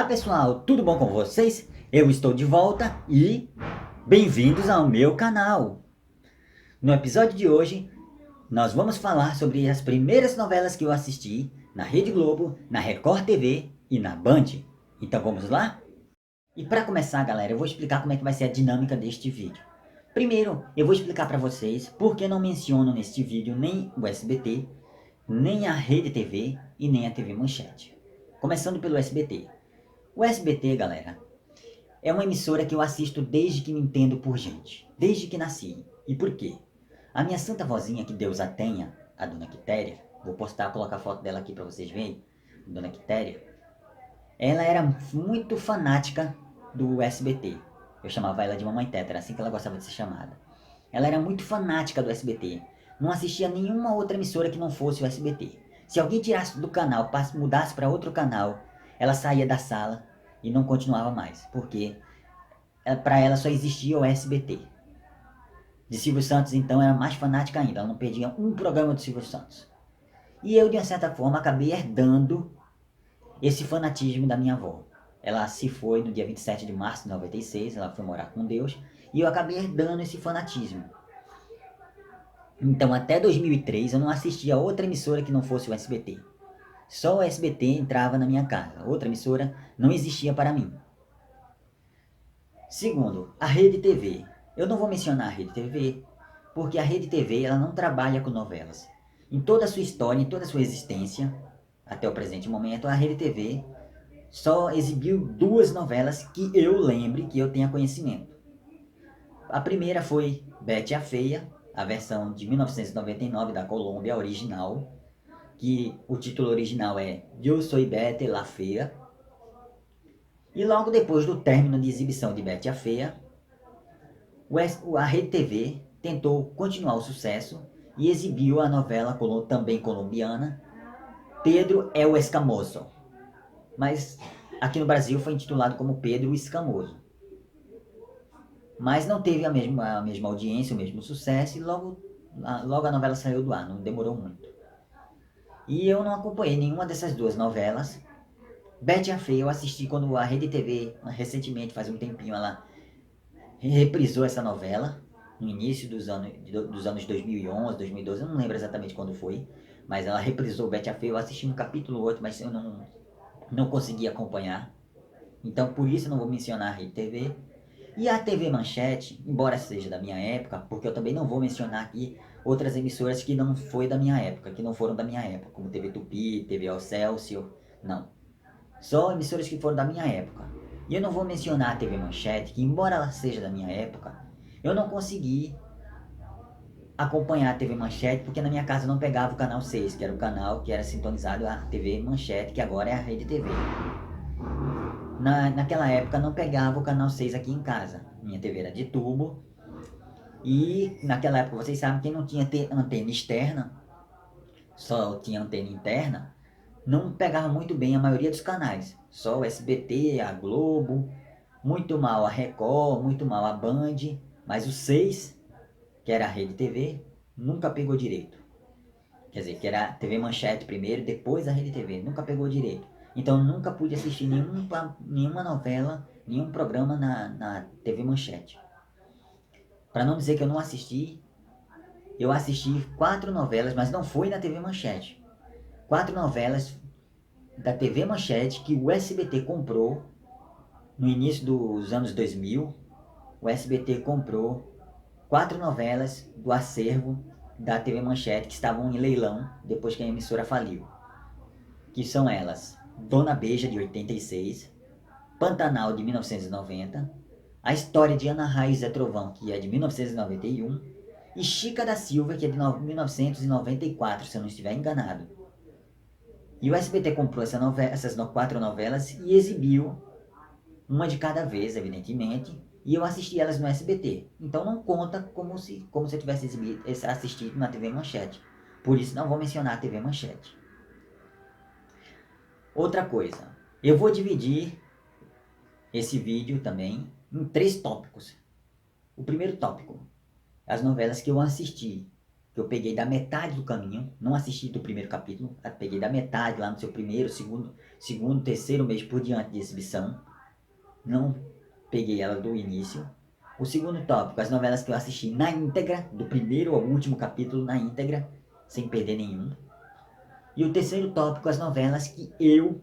Pessoal, tudo bom com vocês? Eu estou de volta e bem-vindos ao meu canal. No episódio de hoje, nós vamos falar sobre as primeiras novelas que eu assisti na Rede Globo, na Record TV e na Band. Então vamos lá? E para começar, galera, eu vou explicar como é que vai ser a dinâmica deste vídeo. Primeiro, eu vou explicar para vocês por que não menciono neste vídeo nem o SBT, nem a Rede TV e nem a TV Manchete. Começando pelo SBT. O SBT, galera, é uma emissora que eu assisto desde que me entendo por gente, desde que nasci. E por quê? A minha santa vozinha, que Deus a tenha, a Dona Quitéria, vou postar, colocar a foto dela aqui para vocês verem, Dona Quitéria, ela era muito fanática do SBT. Eu chamava ela de Mamãe Teta, era assim que ela gostava de ser chamada. Ela era muito fanática do SBT. Não assistia nenhuma outra emissora que não fosse o SBT. Se alguém tirasse do canal, mudasse para outro canal, ela saía da sala e não continuava mais, porque para ela só existia o SBT. De Silvio Santos, então, era mais fanática ainda, ela não perdia um programa do Silvio Santos. E eu, de uma certa forma, acabei herdando esse fanatismo da minha avó. Ela se foi no dia 27 de março de 96, ela foi morar com Deus, e eu acabei herdando esse fanatismo. Então, até 2003, eu não assistia a outra emissora que não fosse o SBT. Só o SBT entrava na minha casa, outra emissora não existia para mim. Segundo, a Rede TV. Eu não vou mencionar a Rede TV, porque a Rede TV ela não trabalha com novelas. Em toda a sua história, em toda a sua existência, até o presente momento, a Rede TV só exibiu duas novelas que eu lembre, que eu tenha conhecimento. A primeira foi Betty a Feia, a versão de 1999 da Colômbia original, que o título original é Eu Soy Betty la Fea. E logo depois do término de exibição de Betty a Feia, a Rede TV tentou continuar o sucesso e exibiu a novela também colombiana Pedro el Escamoso. Mas aqui no Brasil foi intitulado como Pedro o Escamoso. Mas não teve a mesma audiência, o mesmo sucesso e logo a novela saiu do ar, não demorou muito. E eu não acompanhei nenhuma dessas duas novelas. Betty a Feia eu assisti quando a Rede TV, recentemente, faz um tempinho, ela reprisou essa novela no início dos anos 2011, 2012, eu não lembro exatamente quando foi, mas ela reprisou Betty a Feia, eu assisti um capítulo ou outro, mas eu não consegui acompanhar. Então por isso eu não vou mencionar a Rede TV. E a TV Manchete, embora seja da minha época, porque eu também não vou mencionar aqui outras emissoras que não foi da minha época, que não foram da minha época, como TV Tupi, TV Excelsior, não. Só emissoras que foram da minha época. E eu não vou mencionar a TV Manchete, que embora ela seja da minha época, eu não consegui acompanhar a TV Manchete, porque na minha casa não pegava o canal 6, que era o canal que era sintonizado à TV Manchete, que agora é a Rede TV. Naquela época não pegava o canal 6 aqui em casa. Minha TV era de tubo. E naquela época, vocês sabem, quem não tinha antena externa, só tinha antena interna, não pegava muito bem a maioria dos canais. Só o SBT, a Globo, muito mal a Record, muito mal a Band, mas o 6, que era a Rede TV, nunca pegou direito. Quer dizer, que era a TV Manchete primeiro, depois a Rede TV, nunca pegou direito. Então eu nunca pude assistir nenhuma novela, nenhum programa na TV Manchete. Para não dizer que eu não assisti, eu assisti 4 novelas, mas não foi na TV Manchete. 4 novelas da TV Manchete que o SBT comprou no início dos anos 2000. O SBT comprou 4 novelas do acervo da TV Manchete que estavam em leilão depois que a emissora faliu. Que são elas: Dona Beija, de 86, Pantanal, de 1990, A História de Ana Raio e Zé Trovão, que é de 1991, e Chica da Silva, que é de 1994, se eu não estiver enganado. E o SBT comprou essas 4 novelas e exibiu uma de cada vez, evidentemente, e eu assisti elas no SBT. Então não conta como se eu tivesse assistido na TV Manchete. Por isso não vou mencionar a TV Manchete. Outra coisa, eu vou dividir esse vídeo também em 3 tópicos. O primeiro tópico, as novelas que eu assisti, que eu peguei da metade do caminho, não assisti do primeiro capítulo, peguei da metade lá no seu primeiro, segundo, terceiro mês por diante de exibição, não peguei ela do início. O segundo tópico, as novelas que eu assisti na íntegra, do primeiro ao último capítulo na íntegra, sem perder nenhum. E o terceiro tópico, as novelas que eu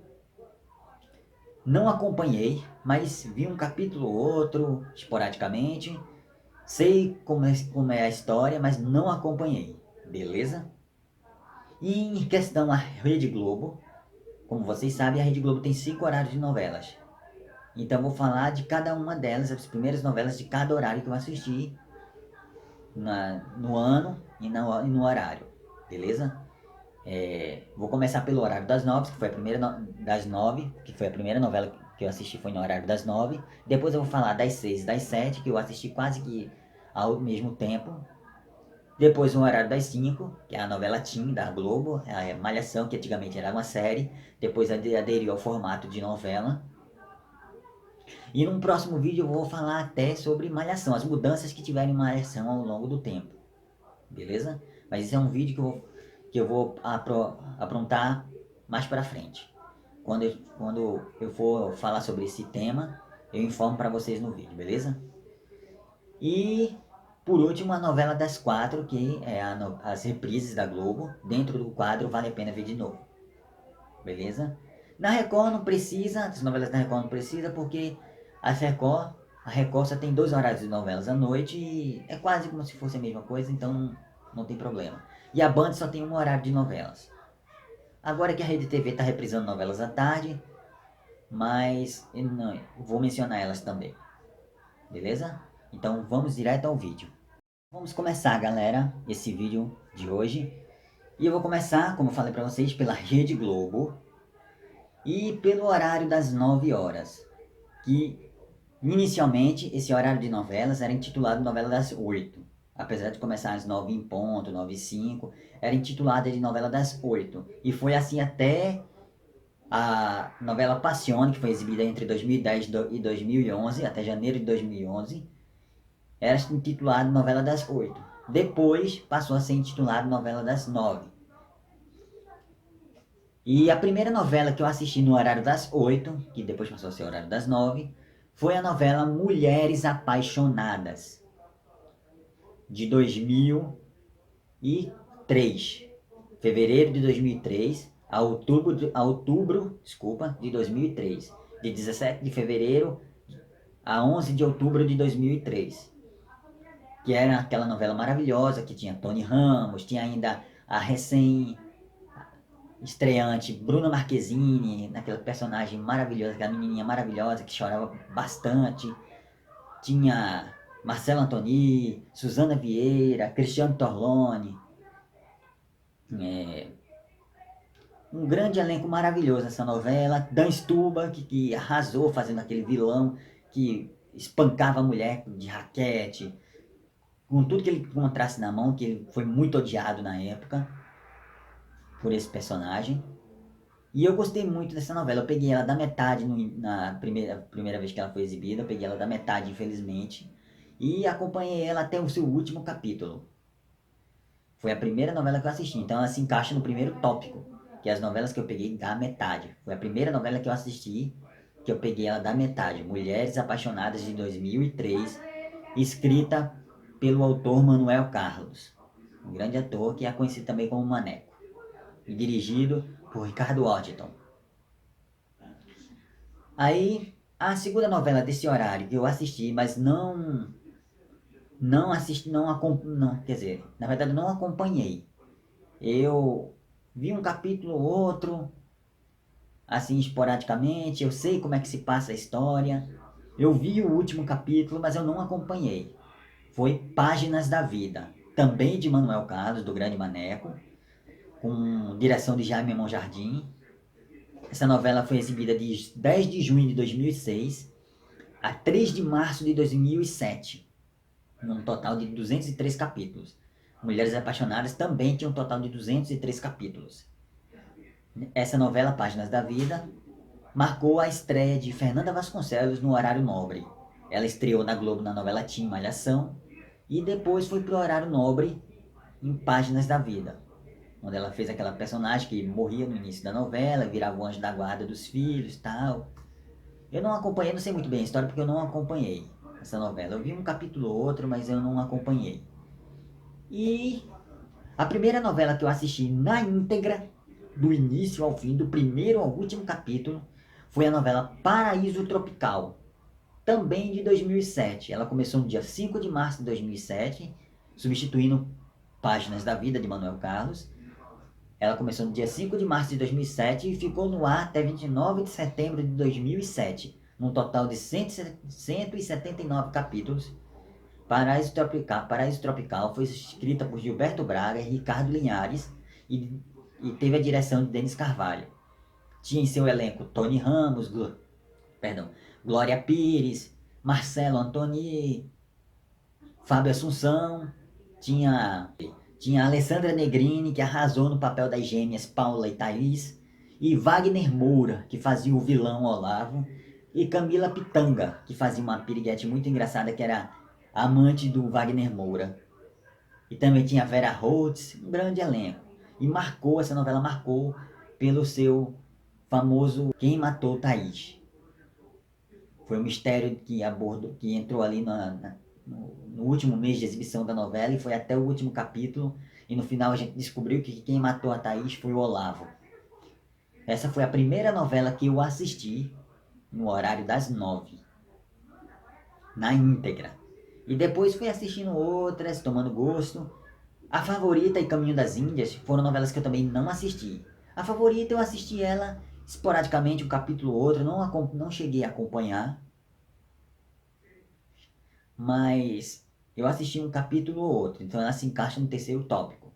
não acompanhei, mas vi um capítulo ou outro, esporadicamente. Sei como é a história, mas não acompanhei, beleza? E em questão à Rede Globo, como vocês sabem, a Rede Globo tem 5 horários de novelas. Então vou falar de cada uma delas, as primeiras novelas de cada horário que eu assisti no ano e no horário, beleza? Vou começar pelo horário das 9, que foi a primeira das 9, que foi a primeira novela que eu assisti, foi no horário das 9. Depois eu vou falar das 6 e das 7, que eu assisti quase que ao mesmo tempo. Depois no horário das 5, que é a novela Teen da Globo, a Malhação, que antigamente era uma série, depois aderiu ao formato de novela. E num próximo vídeo eu vou falar até sobre Malhação, as mudanças que tiveram em Malhação ao longo do tempo, beleza? Mas esse é um vídeo que eu vou aprontar mais pra frente. Quando eu for falar sobre esse tema, eu informo para vocês no vídeo, beleza? E por último, a novela das 4, que é as reprises da Globo, dentro do quadro Vale a Pena Ver de Novo, beleza? Na Record não precisa, as novelas da Record não precisa, porque a Record só tem 2 horários de novelas à noite e é quase como se fosse a mesma coisa, então não tem problema. E a Band só tem um horário de novelas. Agora que a Rede TV está reprisando novelas à tarde, mas não, vou mencionar elas também, beleza? Então vamos direto ao vídeo. Vamos começar, galera, esse vídeo de hoje. E eu vou começar, como eu falei para vocês, pela Rede Globo e pelo horário das 9 horas, que inicialmente esse horário de novelas era intitulado Novela das 8. Apesar de começar às 9 em ponto, 9 e 5, era intitulada de Novela das 8. E foi assim até a novela Passione, que foi exibida entre 2010 e 2011, até janeiro de 2011, era intitulado Novela das 8. Depois passou a ser intitulado Novela das 9. E a primeira novela que eu assisti no horário das 8, que depois passou a ser o horário das 9, foi a novela Mulheres Apaixonadas, de 2003. Fevereiro de 2003 a outubro, de 2003. De 17 de fevereiro a 11 de outubro de 2003. Que era aquela novela maravilhosa que tinha Tony Ramos, tinha ainda a recém-estreante Bruna Marquezine, naquela personagem maravilhosa, aquela menininha maravilhosa que chorava bastante. Tinha Marcelo Antoni, Suzana Vieira, Cristiano Torlone. Um grande elenco maravilhoso essa novela. Dan Stuba, que arrasou fazendo aquele vilão que espancava a mulher de raquete, com tudo que ele encontrasse na mão, que ele foi muito odiado na época por esse personagem. E eu gostei muito dessa novela. Eu peguei ela da metade na primeira vez que ela foi exibida. Eu peguei ela da metade, infelizmente. E acompanhei ela até o seu último capítulo. Foi a primeira novela que eu assisti. Então ela se encaixa no primeiro tópico, que é as novelas que eu peguei da metade. Foi a primeira novela que eu assisti, que eu peguei ela da metade. Mulheres Apaixonadas, de 2003, escrita pelo autor Manuel Carlos, um grande ator que é conhecido também como Maneco, e dirigido por Ricardo Washington. Aí, a segunda novela desse horário que eu assisti, mas não assisti, quer dizer, na verdade não acompanhei. Eu vi um capítulo ou outro, assim, esporadicamente, eu sei como é que se passa a história. Eu vi o último capítulo, mas eu não acompanhei. Foi Páginas da Vida, também de Manuel Carlos, do Grande Maneco, com direção de Jaime Monjardim. Essa novela foi exibida de 10 de junho de 2006 a 3 de março de 2007, num total de 203 capítulos. Mulheres Apaixonadas também tinha um total de 203 capítulos. Essa novela, Páginas da Vida, marcou a estreia de Fernanda Vasconcelos no horário nobre. Ela estreou na Globo na novela Teen Malhação e depois foi para o horário nobre em Páginas da Vida, onde ela fez aquela personagem que morria no início da novela, virava o anjo da guarda dos filhos e tal. Eu não acompanhei, não sei muito bem a história porque eu não acompanhei essa novela. Eu vi um capítulo ou outro, mas eu não acompanhei. E a primeira novela que eu assisti na íntegra, do início ao fim, do primeiro ao último capítulo, foi a novela Paraíso Tropical, também de 2007. Ela começou no dia 5 de março de 2007, substituindo Páginas da Vida, de Manuel Carlos. Ela começou no dia 5 de março de 2007 e ficou no ar até 29 de setembro de 2007, num total de 179 capítulos. Paraíso Tropical foi escrita por Gilberto Braga e Ricardo Linhares e teve a direção de Denis Carvalho. Tinha em seu elenco Tony Ramos, Glória Pires, Marcelo Antoni, Fábio Assunção, tinha a Alessandra Negrini, que arrasou no papel das gêmeas Paula e Thaís, e Wagner Moura, que fazia o vilão Olavo, e Camila Pitanga, que fazia uma piriguete muito engraçada, que era amante do Wagner Moura. E também tinha Vera Holtz, um grande elenco. E essa novela marcou pelo seu famoso Quem Matou Thaís. Foi um mistério que entrou ali no último mês de exibição da novela e foi até o último capítulo. E no final a gente descobriu que quem matou a Thaís foi o Olavo. Essa foi a primeira novela que eu assisti no horário das 9, na íntegra. E depois fui assistindo outras, tomando gosto. A Favorita e Caminho das Índias foram novelas que eu também não assisti. A Favorita eu assisti ela esporadicamente, um capítulo ou outro, não cheguei a acompanhar. Mas eu assisti um capítulo ou outro, então ela se encaixa no terceiro tópico.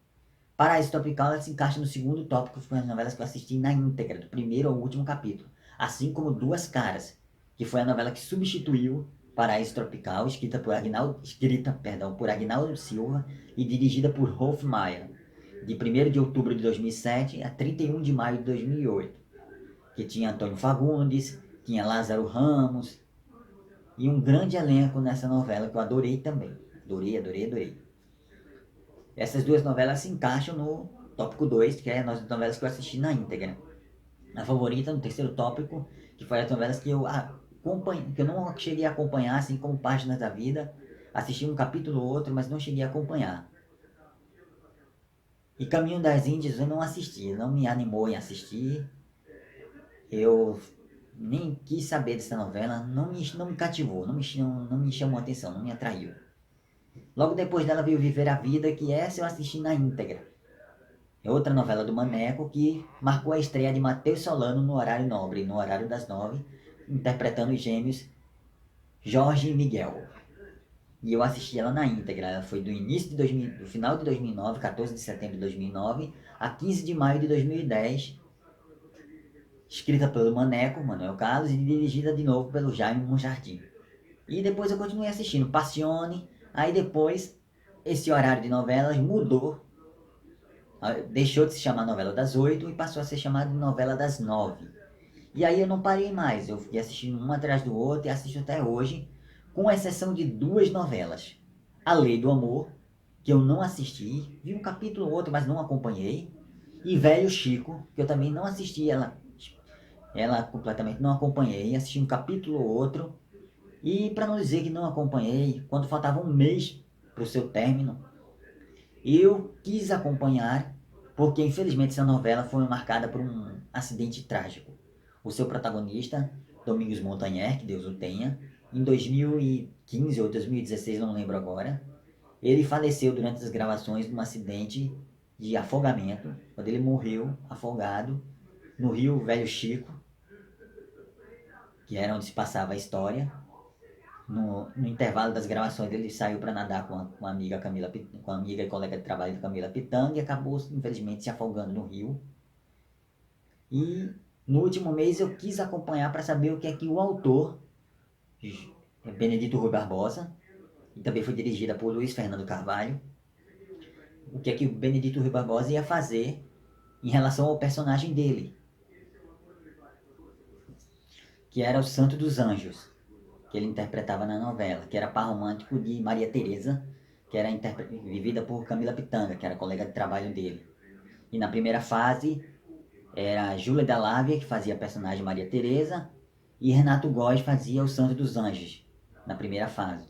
Paraíso Tropical, ela se encaixa no segundo tópico, que foi as novelas que eu assisti na íntegra, do primeiro ao último capítulo. Assim como Duas Caras, que foi a novela que substituiu Paraíso Tropical, escrita por Agnaldo Silva e dirigida por Rolf Maia, de 1º de outubro de 2007 a 31 de maio de 2008, que tinha Antônio Fagundes, tinha Lázaro Ramos, e um grande elenco nessa novela que eu adorei também. Adorei. Essas duas novelas se encaixam no tópico 2, que é as novelas que eu assisti na íntegra. A Favorita, no terceiro tópico, que foi as novelas que eu não cheguei a acompanhar, assim como Páginas da Vida. Assisti um capítulo ou outro, mas não cheguei a acompanhar. E Caminho das Índias eu não assisti, não me animou em assistir. Eu nem quis saber dessa novela, não me cativou, não me chamou a atenção, não me atraiu. Logo depois dela veio Viver a Vida, que essa eu assisti na íntegra. É outra novela do Maneco que marcou a estreia de Matheus Solano no horário nobre, no horário das 9, interpretando os gêmeos Jorge e Miguel. E eu assisti ela na íntegra. Ela foi do final de 2009, 14 de setembro de 2009, a 15 de maio de 2010, escrita pelo Maneco, Manuel Carlos, e dirigida de novo pelo Jaime Monjardim. E depois eu continuei assistindo Passione. Aí depois esse horário de novelas mudou. Deixou de se chamar Novela das 8 e passou a ser chamado de Novela das 9. E aí eu não parei mais. Eu fui assistindo um atrás do outro e assisto até hoje, com exceção de duas novelas. A Lei do Amor, que eu não assisti. Vi um capítulo ou outro, mas não acompanhei. E Velho Chico, que eu também não assisti ela completamente, não acompanhei. Assisti um capítulo ou outro. E para não dizer que não acompanhei, quando faltava um mês para o seu término, eu quis acompanhar, porque infelizmente essa novela foi marcada por um acidente trágico. O seu protagonista, Domingos Montanher, que Deus o tenha, em 2015 ou 2016, não lembro agora, ele faleceu durante as gravações de um acidente de afogamento, quando ele morreu afogado no rio Velho Chico, que era onde se passava a história. No intervalo das gravações ele saiu para nadar com a amiga com a amiga e colega de trabalho de Camila Pitanga e acabou infelizmente se afogando no rio. E no último mês eu quis acompanhar para saber o que é que o autor, Benedito Rui Barbosa, e também foi dirigida por Luiz Fernando Carvalho, o que é que o Benedito Rui Barbosa ia fazer em relação ao personagem dele, que era o Santo dos Anjos, que ele interpretava na novela, que era par romântico de Maria Teresa, que era vivida por Camila Pitanga, que era colega de trabalho dele. E na primeira fase era Júlia Dalávia, que fazia a personagem Maria Teresa, e Renato Góes fazia o Santo dos Anjos, na primeira fase.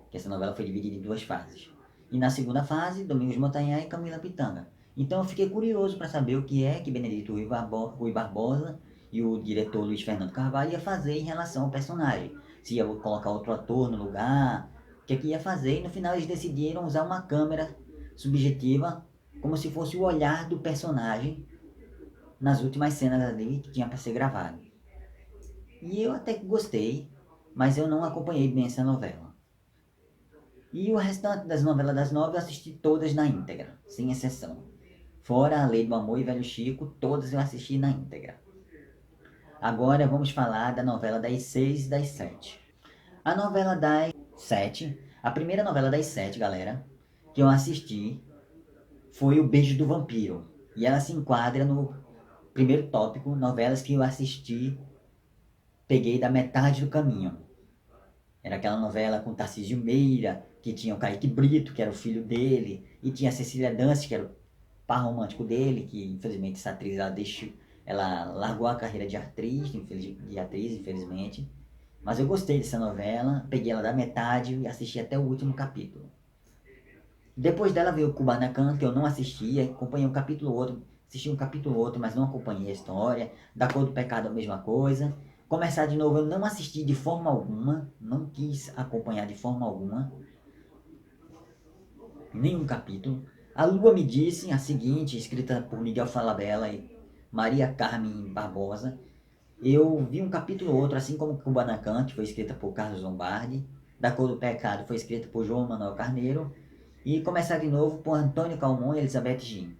Que essa novela foi dividida em 2 fases. E na segunda fase, Domingos Montanhã e Camila Pitanga. Então eu fiquei curioso para saber o que é que Benedito Rui Barbosa e o diretor Luiz Fernando Carvalho ia fazer em relação ao personagem. Se ia colocar outro ator no lugar, o que é que ia fazer. E no final eles decidiram usar uma câmera subjetiva, como se fosse o olhar do personagem nas últimas cenas ali que tinha para ser gravado. E eu até que gostei, mas eu não acompanhei bem essa novela. E o restante das novelas das 9 eu assisti todas na íntegra, sem exceção. Fora A Lei do Amor e Velho Chico, todas eu assisti na íntegra. Agora vamos falar da novela das 6 e das 7. A novela das 7, a primeira novela das 7, galera, que eu assisti foi O Beijo do Vampiro. E ela se enquadra no primeiro tópico, novelas que eu assisti, peguei da metade do caminho. Era aquela novela com Tarcísio Meira, que tinha o Kaique Brito, que era o filho dele, e tinha a Cecília Dantas, que era o par romântico dele, que infelizmente essa atriz ela largou a carreira de atriz, infelizmente. Mas eu gostei dessa novela, peguei ela da metade e assisti até o último capítulo. Depois dela veio o Kubanacan, que eu não assisti, acompanhei um capítulo outro, assisti um capítulo outro, mas não acompanhei a história. Da Cor do Pecado a mesma coisa. Começar de novo eu não assisti de forma alguma, não quis acompanhar de forma alguma nenhum capítulo. A Lua Me Disse, a seguinte, escrita por Miguel Falabella e Maria Carmen Barbosa. Eu vi um capítulo ou outro, assim como Kubanacan, que foi escrita por Carlos Lombardi. Da Cor do Pecado foi escrita por João Manuel Carneiro. E Começar de Novo por Antônio Calmon e Elizabeth Gin.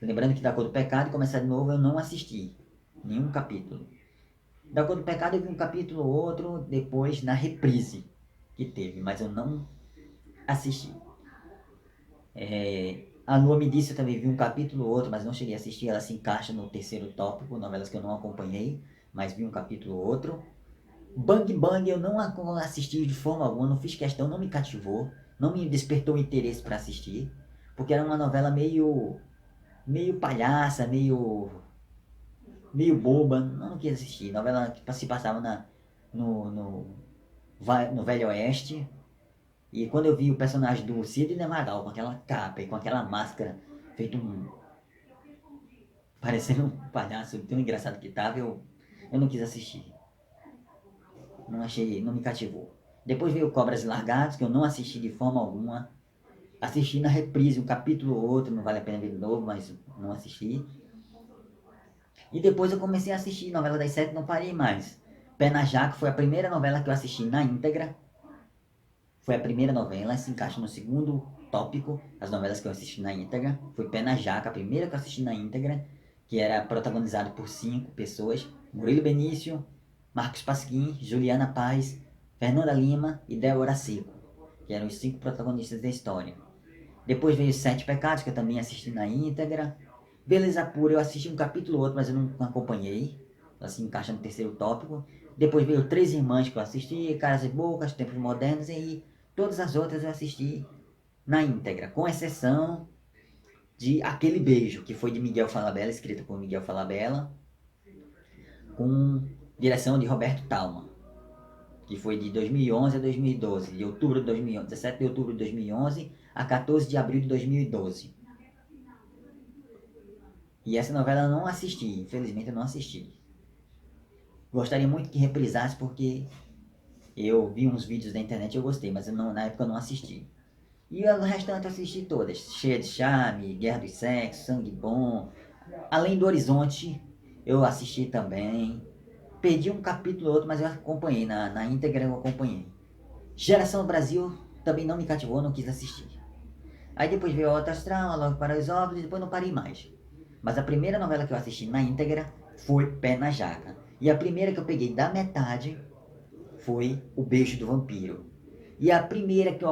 Lembrando que Da Cor do Pecado e Começar de Novo eu não assisti nenhum capítulo. Da Cor do Pecado eu vi um capítulo ou outro depois na reprise que teve, mas eu não assisti. A Lua Me Disse eu também vi um capítulo ou outro, mas não cheguei a assistir. Ela se encaixa no terceiro tópico, novelas que eu não acompanhei, mas vi um capítulo ou outro. Bang Bang eu não assisti de forma alguma, não fiz questão, não me cativou, não me despertou interesse para assistir, porque era uma novela meio palhaça, meio boba, não quis assistir. Novela que se passava no Velho Oeste. E quando eu vi o personagem do Sidney Magal com aquela capa e com aquela máscara, feito parecendo um palhaço tão engraçado que tava, eu não quis assistir. Não me cativou. Depois veio Cobras e Largados, que eu não assisti de forma alguma. Assisti na reprise um capítulo ou outro, não vale a pena ver de novo, mas não assisti. E depois eu comecei a assistir novela das 7, não parei mais. Pé na Jaca foi a primeira novela que eu assisti na íntegra. Foi a primeira novela, se encaixa no segundo tópico, as novelas que eu assisti na íntegra. Foi Pé na Jaca, a primeira que eu assisti na íntegra, que era protagonizado por 5 pessoas. Murilo Benício, Marcos Pasquim, Juliana Paz, Fernanda Lima e Débora Seco, que eram os 5 protagonistas da história. Depois veio Sete Pecados, que eu também assisti na íntegra. Beleza Pura, eu assisti um capítulo ou outro, mas eu não acompanhei. Ela se encaixa no terceiro tópico. Depois veio Três Irmãs, que eu assisti, Caras e Bocas, Tempos Modernos, e todas as outras eu assisti na íntegra, com exceção de Aquele Beijo, que foi de Miguel Falabella, escrita por Miguel Falabella, com direção de Roberto Talma, que foi de 2011 a 2012, de outubro de 2011, 17 de outubro de 2011 a 14 de abril de 2012. E essa novela eu não assisti, infelizmente eu não assisti. Gostaria muito que reprisasse, porque eu vi uns vídeos da internet e eu gostei, mas na época eu não assisti. E o restante eu assisti todas. Cheia de Charme, Guerra dos Sexos, Sangue Bom. Além do Horizonte, eu assisti também. Perdi um capítulo ou outro, mas eu acompanhei. Na íntegra eu acompanhei. Geração Brasil também não me cativou, não quis assistir. Aí depois veio Alto Astral, Logo para os Ovos, e depois não parei mais. Mas a primeira novela que eu assisti na íntegra foi Pé na Jaca. E a primeira que eu peguei da metade foi O Beijo do Vampiro. E a primeira que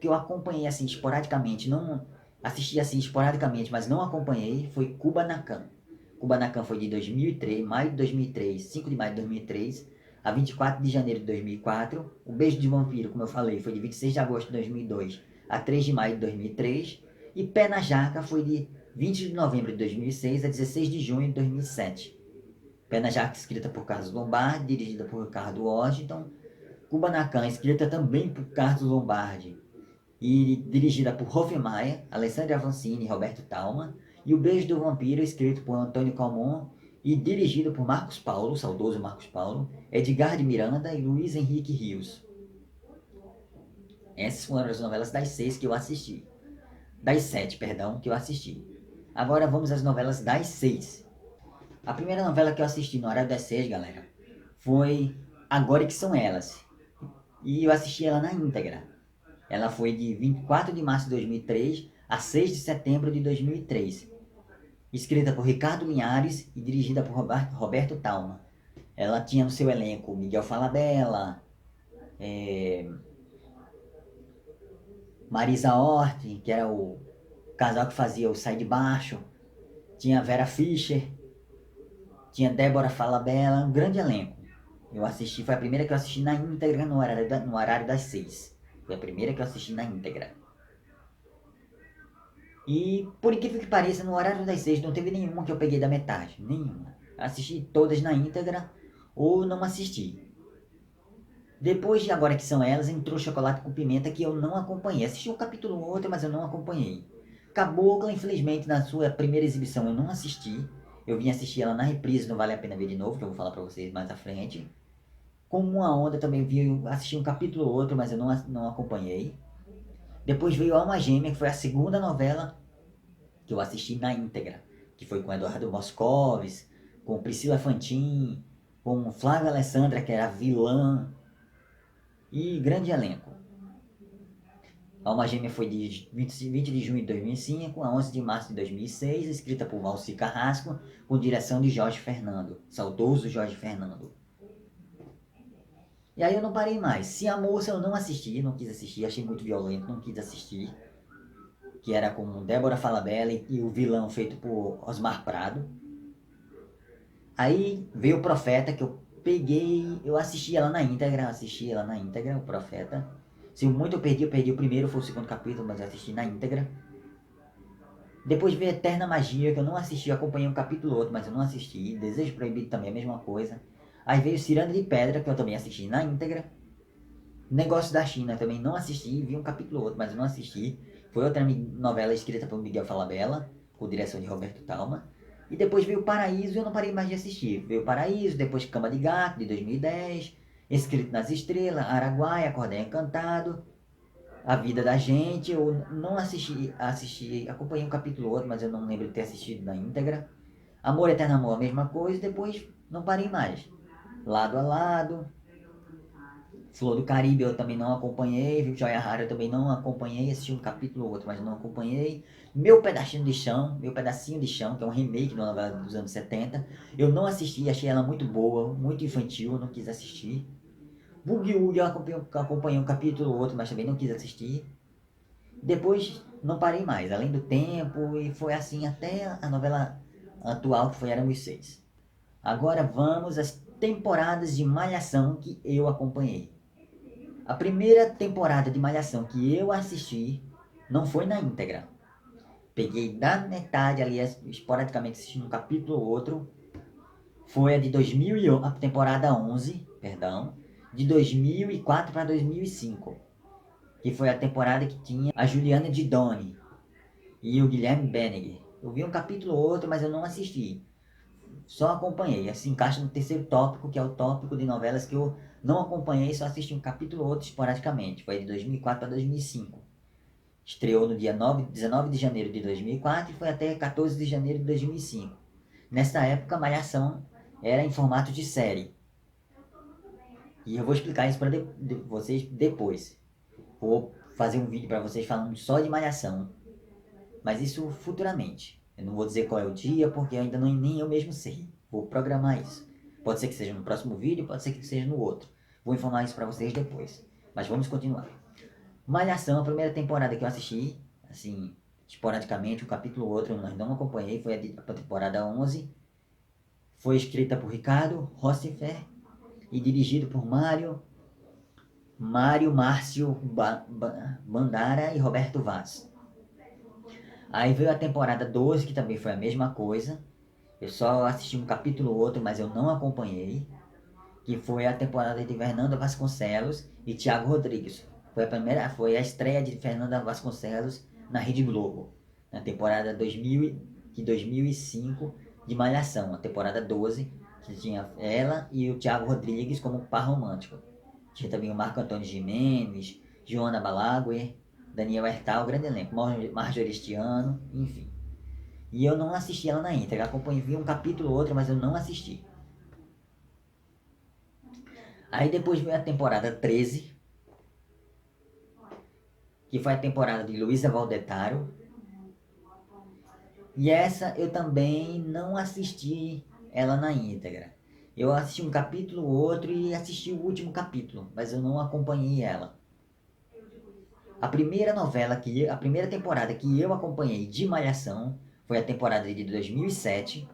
eu acompanhei assim esporadicamente, não assisti assim esporadicamente, mas não acompanhei, foi Kubanacan. Kubanacan foi de 2003, maio de 2003, 5 de maio de 2003, a 24 de janeiro de 2004. O Beijo de Vampiro, como eu falei, foi de 26 de agosto de 2002 a 3 de maio de 2003. E Pé na Jaca foi de 20 de novembro de 2006 a 16 de junho de 2007. Pé na Jaca, escrita por Carlos Lombardi, dirigida por Ricardo Washington. Kubanacan, escrita também por Carlos Lombardi e dirigida por Hofmeier, Alessandra Avancini e Roberto Thalma. E O Beijo do Vampiro, escrito por Antônio Calmon e dirigido por Marcos Paulo, saudoso Marcos Paulo, Edgar de Miranda e Luiz Henrique Rios. Essas foram as novelas das 6 que eu assisti. Das 7, perdão, que eu assisti. Agora vamos às novelas das 6. A primeira novela que eu assisti no horário das 6, galera, foi Agora que São Elas. E eu assisti ela na íntegra. Ela foi de 24 de março de 2003 a 6 de setembro de 2003. Escrita por Ricardo Linhares e dirigida por Roberto Thalma. Ela tinha no seu elenco Miguel Falabella, Marisa Hort, que era o casal que fazia o Sai de Baixo. Tinha Vera Fischer, tinha Débora Falabella, um grande elenco. Eu assisti, foi a primeira que eu assisti na íntegra no horário das 6. Foi a primeira que eu assisti na íntegra. E, por incrível que pareça, no horário das 6 não teve nenhuma que eu peguei da metade. Nenhuma. Assisti todas na íntegra ou não assisti. Depois de Agora que São Elas, entrou Chocolate com Pimenta, que eu não acompanhei. Assisti um capítulo ou outro, mas eu não acompanhei. Cabocla, infelizmente, na sua primeira exibição eu não assisti. Eu vim assistir ela na reprise, não vale a pena ver de novo, que eu vou falar pra vocês mais à frente. Como uma Onda também assisti um capítulo ou outro, mas eu não acompanhei. Depois veio Alma Gêmea, que foi a segunda novela que eu assisti na íntegra, que foi com Eduardo Moscovis, com Priscila Fantin, com Flávia Alessandra, que era a vilã, e grande elenco. Alma Gêmea foi de 20 de junho de 2005 a 11 de março de 2006, escrita por Valci Carrasco, com direção de Jorge Fernando, saudoso Jorge Fernando. E aí eu não parei mais. Se a Moça eu não assisti, não quis assistir, achei muito violento, não quis assistir. Que era com Débora Falabella e o vilão feito por Osmar Prado. Aí veio o Profeta, que eu peguei, eu assisti ela na íntegra, o Profeta. Se muito eu perdi o primeiro, foi o segundo capítulo, mas eu assisti na íntegra. Depois veio Eterna Magia, que eu não assisti, eu acompanhei um capítulo ou outro, mas eu não assisti. Desejo Proibido também, a mesma coisa. Aí veio Ciranda de Pedra, que eu também assisti na íntegra. Negócio da China, eu também não assisti, vi um capítulo ou outro, mas eu não assisti. Foi outra novela escrita por Miguel Falabella, com direção de Roberto Thalma. E depois veio Paraíso e eu não parei mais de assistir. Veio Paraíso, depois Cama de Gato, de 2010, Escrito nas Estrelas, Araguaia, Cordel Encantado, A Vida da Gente. Eu não assisti, acompanhei um capítulo ou outro, mas eu não lembro de ter assistido na íntegra. Amor Eterno Amor, a mesma coisa, depois não parei mais. Lado a Lado, Flor do Caribe eu também não acompanhei, viu? Joia Rara eu também não acompanhei, assisti um capítulo ou outro, mas não acompanhei. Meu Pedacinho de Chão, que é um remake de uma novela dos anos 70, eu não assisti, achei ela muito boa, muito infantil, eu não quis assistir. Boogie Woogie eu acompanhei um capítulo ou outro, mas também não quis assistir. Depois não parei mais, além do tempo, e foi assim até a novela atual, que foi Éramos Seis. Agora vamos às temporadas de Malhação que eu acompanhei. A primeira temporada de Malhação que eu assisti não foi na íntegra. Peguei da metade ali, esporadicamente assistindo um capítulo ou outro. Foi a de 2011, a temporada 11, perdão, de 2004 para 2005. Que foi a temporada que tinha a Juliana Didoni e o Guilherme Benninger. Eu vi um capítulo ou outro, mas eu não assisti. Só acompanhei. Assim encaixa no terceiro tópico, que é o tópico de novelas que eu não acompanhei, só assisti um capítulo ou outro esporadicamente. Foi de 2004 para 2005. Estreou no dia 19 de janeiro de 2004 e foi até 14 de janeiro de 2005. Nessa época, Malhação era em formato de série. E eu vou explicar isso para vocês depois. Vou fazer um vídeo para vocês falando só de Malhação. Mas isso futuramente. Eu não vou dizer qual é o dia, porque eu ainda nem eu mesmo sei. Vou programar isso. Pode ser que seja no próximo vídeo, pode ser que seja no outro. Vou informar isso para vocês depois. Mas vamos continuar. Malhação, a primeira temporada que eu assisti, assim, esporadicamente, um capítulo ou outro, mas não acompanhei, foi a temporada 11. Foi escrita por Ricardo Rossifer e dirigido por Mário Márcio Bandara e Roberto Vaz. Aí veio a temporada 12, que também foi a mesma coisa. Eu só assisti um capítulo ou outro, mas eu não acompanhei. Que foi a temporada de Fernanda Vasconcelos e Thiago Rodrigues. Foi a estreia de Fernanda Vasconcelos na Rede Globo. Na temporada 2005 de Malhação. A temporada 12, que tinha ela e o Thiago Rodrigues como par romântico. Tinha também o Marco Antônio Gimenez, Joana Balaguer, Daniel Hertal, grande elenco, Marjorie este Ano, enfim. E eu não assisti ela na íntegra, acompanhei, vi um capítulo ou outro, mas eu não assisti. Aí depois veio a temporada 13, que foi a temporada de Luísa Valdetaro. E essa eu também não assisti ela na íntegra. Eu assisti um capítulo ou outro e assisti o último capítulo, mas eu não acompanhei ela. A primeira temporada que eu acompanhei de Malhação foi a temporada de 2007,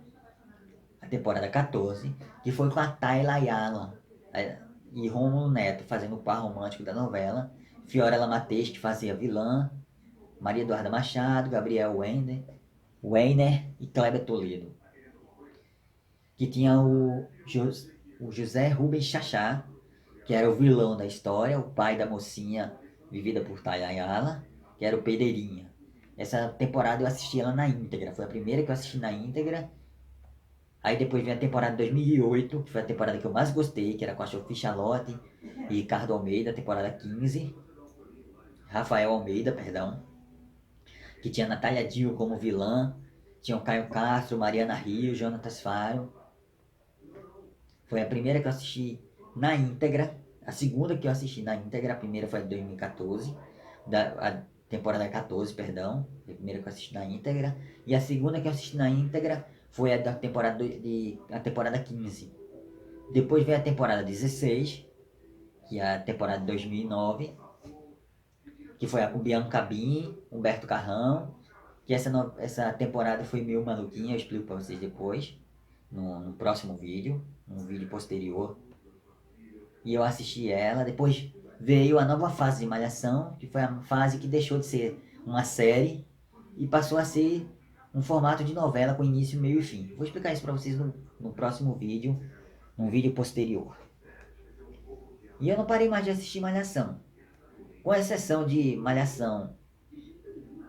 a temporada 14, que foi com a Tayla Ayala e Rômulo Neto fazendo o par romântico da novela, Fiorella Matês, que fazia vilã, Maria Eduarda Machado, Gabriel Weiner e Kleber Toledo. Que tinha o José Rubens Chachá, que era o vilão da história, o pai da mocinha vivida por Tayla Ayala, que era o Pedreirinha. Essa temporada eu assisti ela na íntegra, foi a primeira que eu assisti na íntegra. Aí depois vem a temporada 2008, que foi a temporada que eu mais gostei, que era com a Sophie Charlotte e Ricardo Almeida, temporada 15. Rafael Almeida, perdão. Que tinha Natália Dill como vilã, tinha o Caio Castro, Mariana Rio, Jonatas Faro. Foi a primeira que eu assisti na íntegra. A segunda que eu assisti na íntegra, a primeira foi em 2014, a temporada 14, perdão. A primeira que eu assisti na íntegra. E a segunda que eu assisti na íntegra foi a da temporada, a temporada 15. Depois veio a temporada 16, que é a temporada de 2009, que foi a com Bianca Bin, Humberto Carrão. Que essa temporada foi meio maluquinha, eu explico para vocês depois, no próximo vídeo, num vídeo posterior. E eu assisti ela, depois veio a nova fase de Malhação, que foi a fase que deixou de ser uma série e passou a ser um formato de novela com início, meio e fim. Vou explicar isso para vocês no próximo vídeo, num vídeo posterior. E eu não parei mais de assistir Malhação, com exceção de Malhação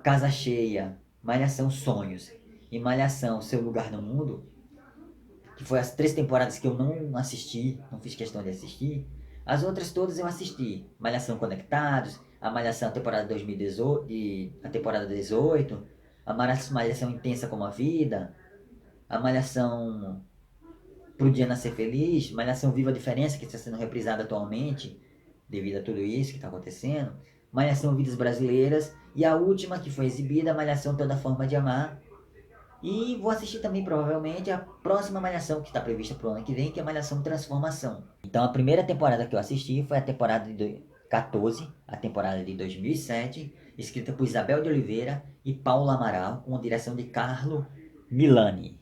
Casa Cheia, Malhação Sonhos e Malhação Seu Lugar no Mundo, que foi as 3 temporadas que eu não assisti, não fiz questão de assistir. As outras todas eu assisti. Malhação Conectados, a Malhação temporada 2018, a temporada 18, a Malhação Intensa como a Vida, a Malhação Pro Dia Nascer Feliz, Malhação Viva a Diferença, que está sendo reprisada atualmente, devido a tudo isso que está acontecendo, Malhação Vidas Brasileiras, e a última que foi exibida, Malhação Toda Forma de Amar. E vou assistir também, provavelmente, a próxima Malhação que está prevista para o ano que vem, que é a Malhação Transformação. Então, a primeira temporada que eu assisti foi a temporada de 14, a temporada de 2007, escrita por Isabel de Oliveira e Paulo Amaral, com direção de Carlo Milani.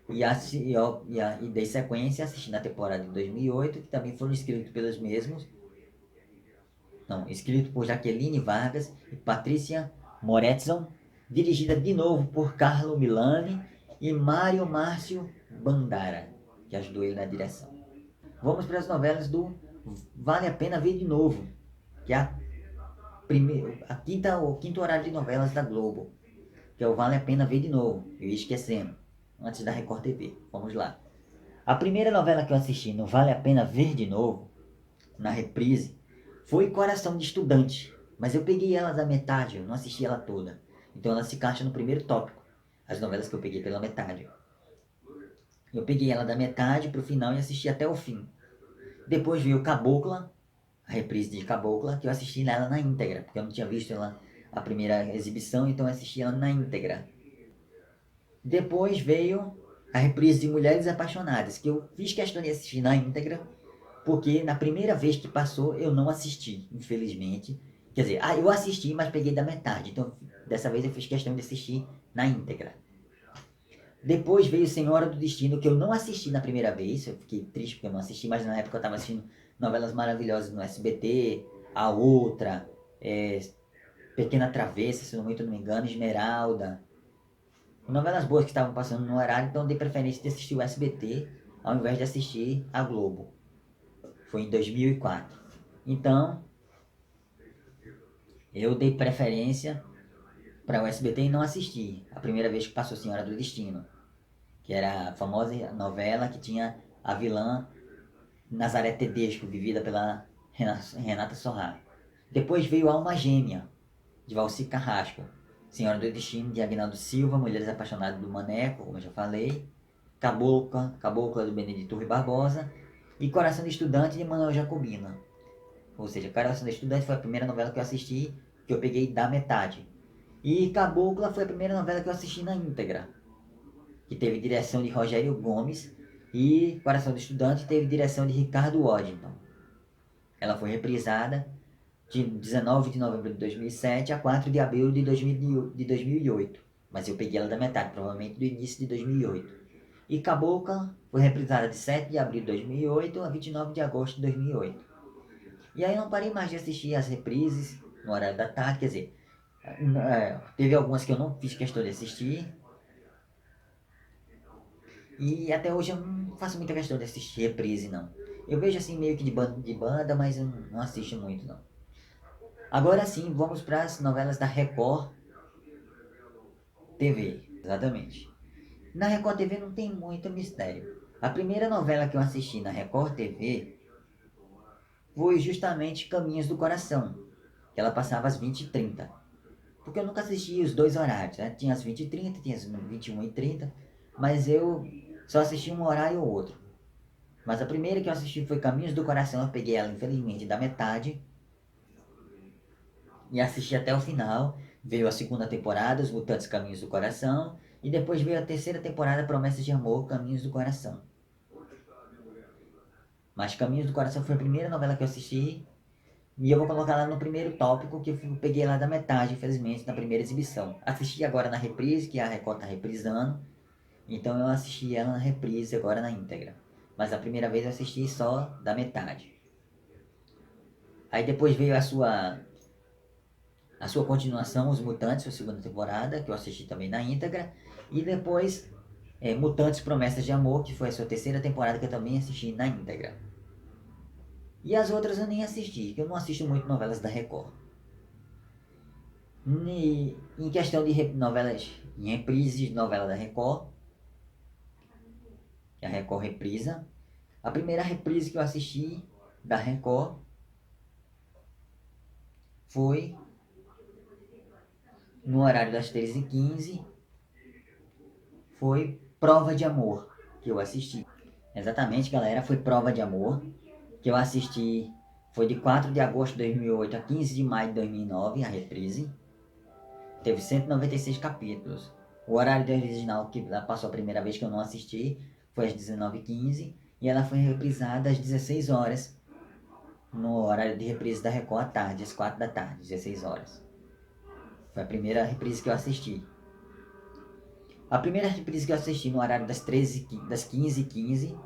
E dei sequência assistindo a temporada de 2008, que também foram escritos pelos mesmos. Não, escrito por Jaqueline Vargas e Patrícia Moretzon, dirigida de novo por Carlo Milani e Mário Márcio Bandara, que ajudou ele na direção. Vamos para as novelas do Vale a Pena Ver de Novo, que é o quinto horário de novelas da Globo, que é o Vale a Pena Ver de Novo. Eu ia esquecendo, antes da Record TV. Vamos lá. A primeira novela que eu assisti no Vale a Pena Ver de Novo, na reprise, foi Coração de Estudante, mas eu peguei ela da metade, eu não assisti ela toda. Então ela se encaixa no primeiro tópico, as novelas que eu peguei pela metade. Eu peguei ela da metade pro final e assisti até o fim. Depois veio Cabocla, a reprise de Cabocla, que eu assisti ela na íntegra, porque eu não tinha visto ela a primeira exibição, então eu assisti ela na íntegra. Depois veio a reprise de Mulheres Apaixonadas, que eu fiz questão de assistir na íntegra, porque na primeira vez que passou eu não assisti, infelizmente. Quer dizer, eu assisti, mas peguei da metade. Então, dessa vez eu fiz questão de assistir na íntegra. Depois veio Senhora do Destino, que eu não assisti na primeira vez. Eu fiquei triste porque eu não assisti, mas na época eu estava assistindo novelas maravilhosas no SBT. A Outra, é, Pequena Travessa, se não me engano, Esmeralda. Novelas boas que estavam passando no horário, então eu dei preferência de assistir o SBT ao invés de assistir a Globo. Foi em 2004. Então, eu dei preferência para o SBT e não assisti a primeira vez que passou Senhora do Destino, que era a famosa novela que tinha a vilã Nazaré Tedesco, vivida pela Renata Sorrah. Depois veio Alma Gêmea, de Valci Carrasco. Senhora do Destino, de Aguinaldo Silva, Mulheres Apaixonadas do Maneco, como eu já falei. Cabocla do Benedito Rui Barbosa. E Coração de Estudante, de Manuel Jacobina. Ou seja, Coração de Estudante foi a primeira novela que eu assisti, que eu peguei da metade. E Cabocla foi a primeira novela que eu assisti na íntegra, que teve direção de Rogério Gomes, e Coração do Estudante teve direção de Ricardo Waddington. Ela foi reprisada de 19 de novembro de 2007 a 4 de abril de 2008, mas eu peguei ela da metade, provavelmente do início de 2008. E Cabocla foi reprisada de 7 de abril de 2008 a 29 de agosto de 2008. E aí eu não parei mais de assistir as reprises no horário da tarde, quer dizer, teve algumas que eu não fiz questão de assistir, e até hoje eu não faço muita questão de assistir reprise, não. Eu vejo assim meio que de banda, mas eu não assisto muito, não. Agora sim, vamos para as novelas da Record TV. Exatamente. Na Record TV não tem muito mistério. A primeira novela que eu assisti na Record TV foi justamente Caminhos do Coração, que ela passava às 20h30. Porque eu nunca assisti os dois horários, né? Tinha as 20h30, tinha as 21h30, mas eu só assisti um horário ou outro. Mas a primeira que eu assisti foi Caminhos do Coração, eu peguei ela infelizmente da metade e assisti até o final. Veio a segunda temporada, Os Mutantes Caminhos do Coração, e depois veio a terceira temporada, Promessas de Amor, Caminhos do Coração. Mas Caminhos do Coração foi a primeira novela que eu assisti, e eu vou colocar lá no primeiro tópico, que eu peguei lá da metade, infelizmente, na primeira exibição. Assisti agora na reprise, que a Record tá reprisando, então eu assisti ela na reprise agora na íntegra. Mas a primeira vez eu assisti só da metade. Aí depois veio a sua continuação, Os Mutantes, a segunda temporada, que eu assisti também na íntegra. E depois Mutantes Promessas de Amor, que foi a sua terceira temporada, que eu também assisti na íntegra. E as outras eu nem assisti, que eu não assisto muito novelas da Record. Em questão de novelas, em reprises de novela da Record, que a Record reprisa, a primeira reprise que eu assisti da Record foi no horário das 13h15, foi Prova de Amor, que eu assisti. Exatamente, galera, foi Prova de Amor, que eu assisti, foi de 4 de agosto de 2008 a 15 de maio de 2009, a reprise. Teve 196 capítulos. O horário do original, que passou a primeira vez que eu não assisti, foi às 19h15, e ela foi reprisada às 16 horas, no horário de reprise da Record à tarde, às 4 da tarde, 16 horas. Foi a primeira reprise que eu assisti. A primeira reprise que eu assisti no horário das 15h15,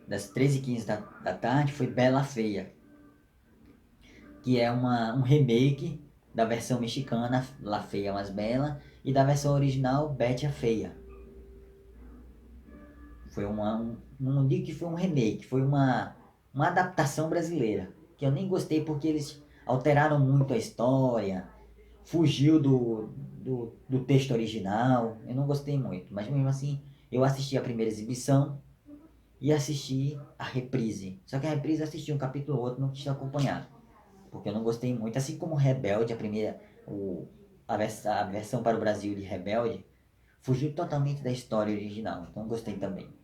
das 13h15 da tarde, foi Bela Feia, que é um remake da versão mexicana La Feia Más Bela e da versão original Betty a Feia. Foi não digo que foi um remake, foi uma adaptação brasileira, que eu nem gostei porque eles alteraram muito a história, fugiu do texto original, eu não gostei muito, mas mesmo assim eu assisti a primeira exibição e assisti a reprise. Só que a reprise eu assisti um capítulo ou outro, não quis acompanhar, porque eu não gostei muito, assim como Rebelde, a versão para o Brasil de Rebelde, fugiu totalmente da história original, então gostei também.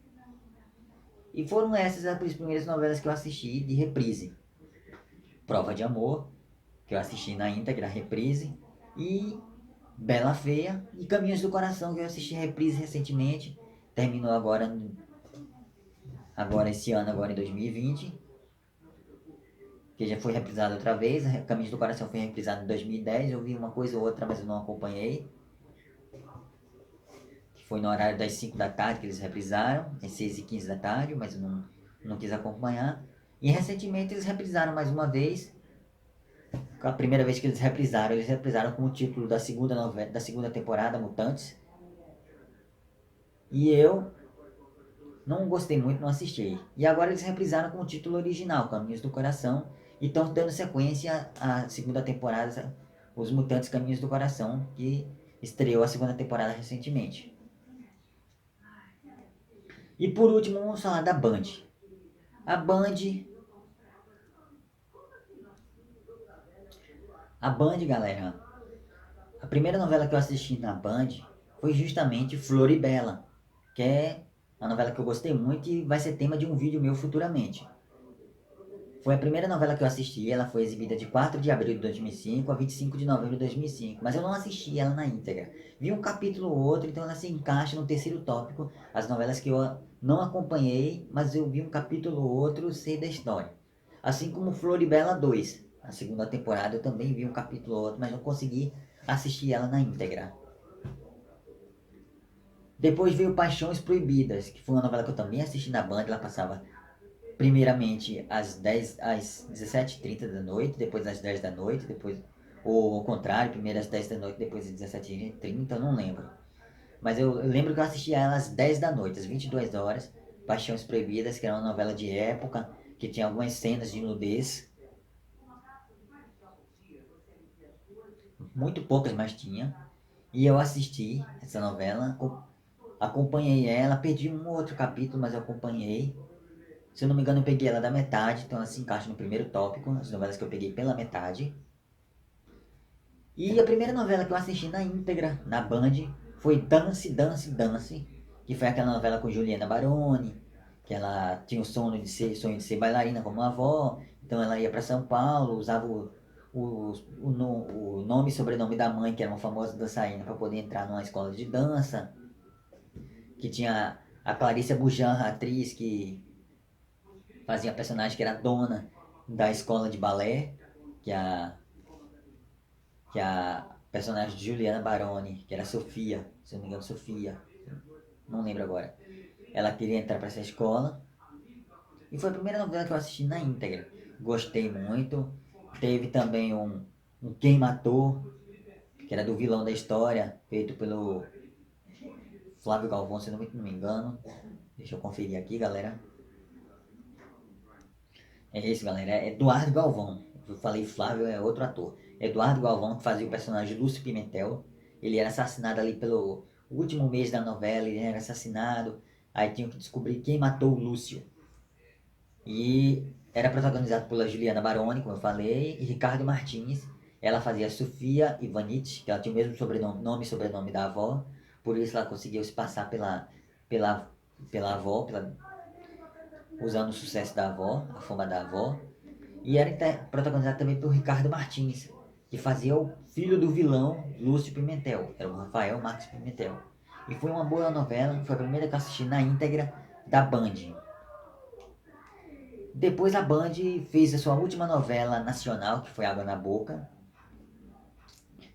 E foram essas as primeiras novelas que eu assisti de reprise. Prova de Amor, que eu assisti na íntegra, reprise, e Bela Feia e Caminhos do Coração, que eu assisti reprise recentemente, terminou agora esse ano, agora em 2020, que já foi reprisado outra vez. Caminhos do Coração foi reprisado em 2010, eu vi uma coisa ou outra, mas eu não acompanhei. que foi no horário das 5 da tarde que eles reprisaram, às 6h15 da tarde, mas eu não quis acompanhar. E recentemente eles reprisaram mais uma vez. A primeira vez que eles reprisaram com o título da segunda novela, da segunda temporada, Mutantes. E eu não gostei muito, não assisti. E agora eles reprisaram com o título original, Caminhos do Coração, e estão dando sequência à segunda temporada, Os Mutantes Caminhos do Coração, que estreou a segunda temporada recentemente. E por último, vamos falar da Band. A Band, a Band, galera, a primeira novela que eu assisti na Band foi justamente Floribela, que é uma novela que eu gostei muito e vai ser tema de um vídeo meu futuramente. Foi a primeira novela que eu assisti, ela foi exibida de 4 de abril de 2005 a 25 de novembro de 2005, mas eu não assisti ela na íntegra. Vi um capítulo ou outro, então ela se encaixa no terceiro tópico, as novelas que eu não acompanhei, mas eu vi um capítulo ou outro, sei da história. Assim como Floribela 2, a segunda temporada eu também vi um capítulo ou outro, mas não consegui assistir ela na íntegra. Depois veio Paixões Proibidas, que foi uma novela que eu também assisti na Band, ela passava primeiramente às 17h30 da noite, depois às 10 da noite, depois, ou ao contrário, primeiro às 10 da noite, depois às 17h30, eu não lembro. Mas eu lembro que eu assisti a ela às 10 da noite, às 22 horas, Paixões Proibidas, que era uma novela de época, que tinha algumas cenas de nudez, muito poucas, mas tinha. E eu assisti essa novela, acompanhei ela, perdi um ou outro capítulo, mas eu acompanhei. Se eu não me engano, eu peguei ela da metade, então ela se encaixa no primeiro tópico, as novelas que eu peguei pela metade. E a primeira novela que eu assisti na íntegra, na Band, foi Dance, Dance, Dance, que foi aquela novela com Juliana Baroni, que ela tinha sonho de ser bailarina como a avó, então ela ia para São Paulo, usava o nome e sobrenome da mãe, que era uma famosa dançarina, para poder entrar numa escola de dança, que tinha a Clarissa Bujan, a atriz que fazia a personagem que era dona da escola de balé, que a, que a personagem de Juliana Baroni, que era Sofia, se eu não me engano, Sofia, não lembro agora. Ela queria entrar para essa escola e foi a primeira novela que eu assisti na íntegra. Gostei muito. Teve também um Quem Matou, que era do vilão da história, feito pelo Flávio Galvão, se não me engano. Deixa eu conferir aqui, galera. É esse, galera. É Eduardo Galvão. Eu falei Flávio, é outro ator. Eduardo Galvão, que fazia o personagem Lúcio Pimentel. Ele era assassinado ali pelo último mês da novela. Ele era assassinado. Aí tinham que descobrir quem matou o Lúcio. E era protagonizado pela Juliana Baroni, como eu falei, e Ricardo Martins. Ela fazia Sofia Ivanite, que ela tinha o mesmo sobrenome, nome e sobrenome da avó. Por isso ela conseguiu se passar pela, pela avó, usando o sucesso da avó, a fama da avó. E era protagonizado também por Ricardo Martins, que fazia o filho do vilão Lúcio Pimentel, era o Rafael Marcos Pimentel. E foi uma boa novela, foi a primeira que eu assisti na íntegra da Band. Depois a Band fez a sua última novela nacional, que foi Água na Boca.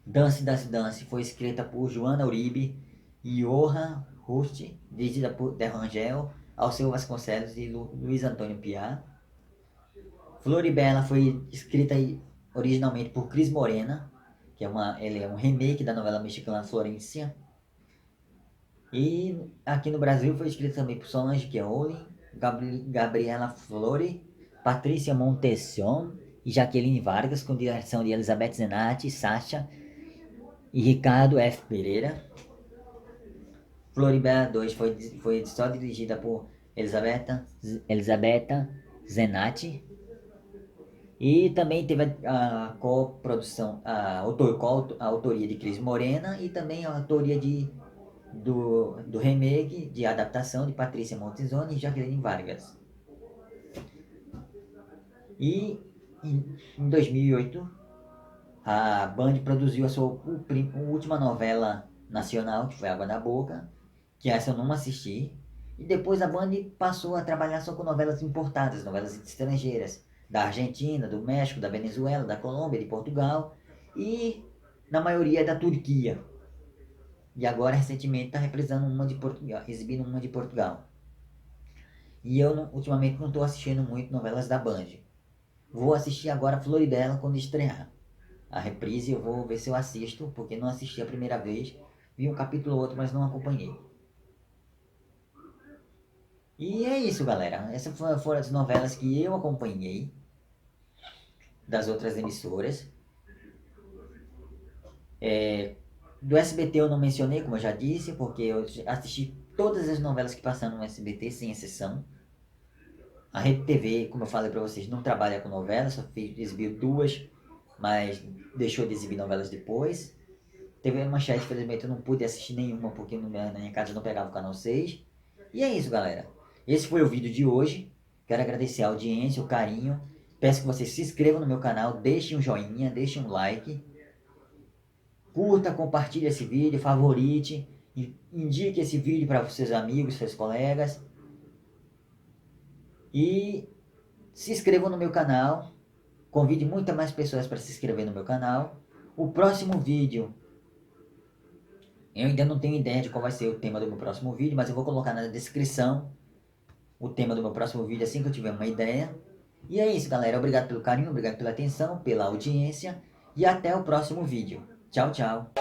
Dance, Dance, Dance foi escrita por Joana Uribe e Johan Rust, dirigida por Derrangel, Alceu Vasconcelos e Luiz Antônio Piá. Floribela foi escrita originalmente por Cris Morena, que ele é um remake da novela mexicana Florencia. E aqui no Brasil foi escrita também por Solange Chioli, Gabriela Flore, Patrícia Montesson e Jaqueline Vargas, com direção de Elizabeth Zenatti, Sacha e Ricardo F. Pereira. Floribela 2 foi só dirigida por Elizabeth Zenatti. E também teve a coprodução, a autoria de Cris Morena e também a autoria do remake, de adaptação de Patrícia Montezoni e Jaqueline Vargas. E em 2008, a Band produziu a sua última novela nacional, que foi Água da Boca, que essa eu não assisti. E depois a Band passou a trabalhar só com novelas importadas, novelas estrangeiras, da Argentina, do México, da Venezuela, da Colômbia, de Portugal e na maioria da Turquia. E agora, recentemente, está reprisando uma de Portugal, exibindo uma de Portugal. E eu, ultimamente, não estou assistindo muito novelas da Band. Vou assistir agora Floridela quando estrear. A reprise eu vou ver se eu assisto, porque não assisti a primeira vez. Vi um capítulo ou outro, mas não acompanhei. E é isso, galera. Essas foram as novelas que eu acompanhei das outras emissoras. Do SBT eu não mencionei, como eu já disse, porque eu assisti todas as novelas que passaram no SBT, sem exceção. A Rede TV, como eu falei pra vocês, não trabalha com novelas, só exibiu duas, mas deixou de exibir novelas depois. TV Manchete, infelizmente, eu não pude assistir nenhuma, porque na minha casa não pegava o canal 6. E é isso, galera. Esse foi o vídeo de hoje. Quero agradecer a audiência, o carinho. Peço que vocês se inscrevam no meu canal, deixem um joinha, deixem um like. Curta, compartilhe esse vídeo, favorite, indique esse vídeo para seus amigos, seus colegas. E se inscrevam no meu canal. Convide muitas mais pessoas para se inscrever no meu canal. O próximo vídeo, eu ainda não tenho ideia de qual vai ser o tema do meu próximo vídeo, mas eu vou colocar na descrição o tema do meu próximo vídeo assim que eu tiver uma ideia. E é isso, galera. Obrigado pelo carinho, obrigado pela atenção, pela audiência e até o próximo vídeo. Tchau, tchau.